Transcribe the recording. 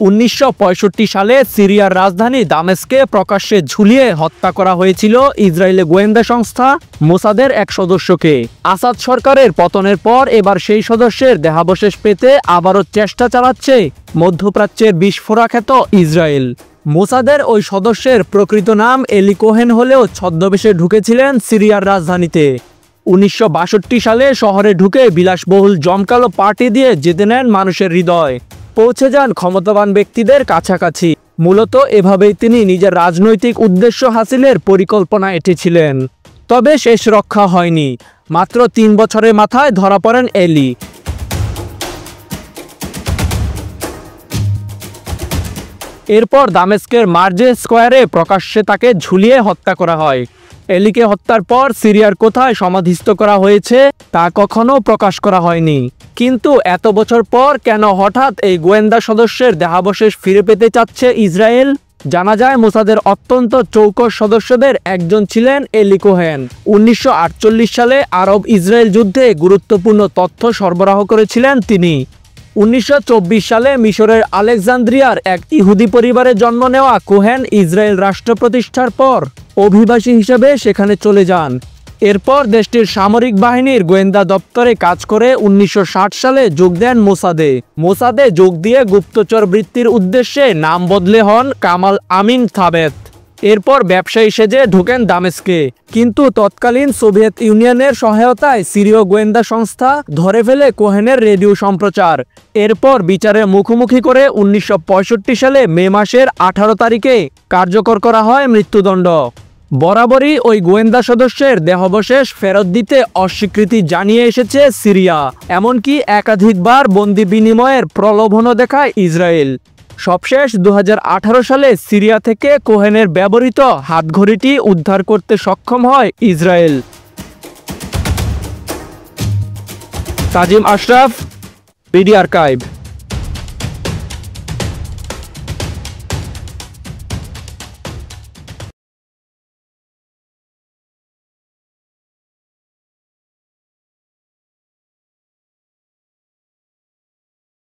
1965 সালে সিরিয়ার রাজধানী দামেস্কে প্রকাশ্যে ঝুলিয়ে হত্যা করা হয়েছিল ইসরায়েলি গোয়েন্দা সংস্থা মোসাদের এক সদস্যকে। আসাদ সরকারের পতনের পর এবার সেই সদস্যের দেহাবশেষ পেতে আবারও চেষ্টা চালাচ্ছে মধ্যপ্রাচ্যের বিস্ফোরা খ্যাত ইসরায়েল। মোসাদের ওই সদস্যের প্রকৃত নাম এলি কোহেন হলেও ছদ্মবেশে ঢুকেছিলেন সিরিয়ার রাজধানীতে। 1962 সালে শহরে ঢুকে বিলাসবহুল জমকালো পার্টি দিয়ে জিতে নেন মানুষের হৃদয়, পৌঁছে যান ক্ষমতাবান ব্যক্তিদের কাছাকাছি। মূলত এভাবেই তিনি নিজের রাজনৈতিক উদ্দেশ্য হাসিলের পরিকল্পনা এঁটেছিলেন। তবে শেষ রক্ষা হয়নি। মাত্র 3 বছরের মাথায় ধরা পড়েন এলি। এরপর দামেস্কের মার্জে স্কোয়ারে প্রকাশ্যে তাকে ঝুলিয়ে হত্যা করা হয়। এলিকে হত্যার পর সিরিয়ার কোথায় সমাধিস্থ করা হয়েছে তা কখনো প্রকাশ করা হয়নি। কিন্তু এত বছর পর কেন হঠাৎ এই গোয়েন্দা সদস্যের দেহাবশেষ ফিরে পেতে চাচ্ছে ইসরায়েল? জানা যায় মোসাদের অত্যন্ত চৌকস সদস্যদের একজন ছিলেন এলি কোহেন। 1948 সালে আরব ইসরায়েল যুদ্ধে গুরুত্বপূর্ণ তথ্য সরবরাহ করেছিলেন তিনি। 1924 সালে মিশরের আলেকজান্দ্রিয়ার এক ইহুদি পরিবারে জন্ম নেওয়া কোহেন ইসরায়েল রাষ্ট্র প্রতিষ্ঠার পর অভিবাসী হিসেবে সেখানে চলে যান। এরপর দেশটির সামরিক বাহিনীর গোয়েন্দা দপ্তরে কাজ করে 1960 সালে যোগ দেন মোসাদে যোগ দিয়ে গুপ্তচর বৃত্তির উদ্দেশ্যে নাম বদলে হন কামাল আমিন থাবেত। এরপর ব্যবসায়ী সেজে ঢোকেন দামেস্কে। কিন্তু তৎকালীন সোভিয়েত ইউনিয়নের সহায়তায় সিরীয় গোয়েন্দা সংস্থা ধরে ফেলে কোহেনের রেডিও সম্প্রচার। এরপর বিচারের মুখোমুখি করে 1965 সালে মে মাসের 18 তারিখে কার্যকর করা হয় মৃত্যুদণ্ড। বরাবরই ওই গোয়েন্দা সদস্যের দেহাবশেষ ফেরত দিতে অস্বীকৃতি জানিয়ে এসেছে সিরিয়া। এমনকি একাধিকবার বন্দি বিনিময়ের প্রলোভনও দেখায় ইসরায়েল। সবশেষ 2018 সালে সিরিয়া থেকে কোহেনের ব্যবহৃত হাতঘড়িটি উদ্ধার করতে সক্ষম হয় ইসরায়েল। তাজিম আশরাফ, বিডি আর্কাইভ।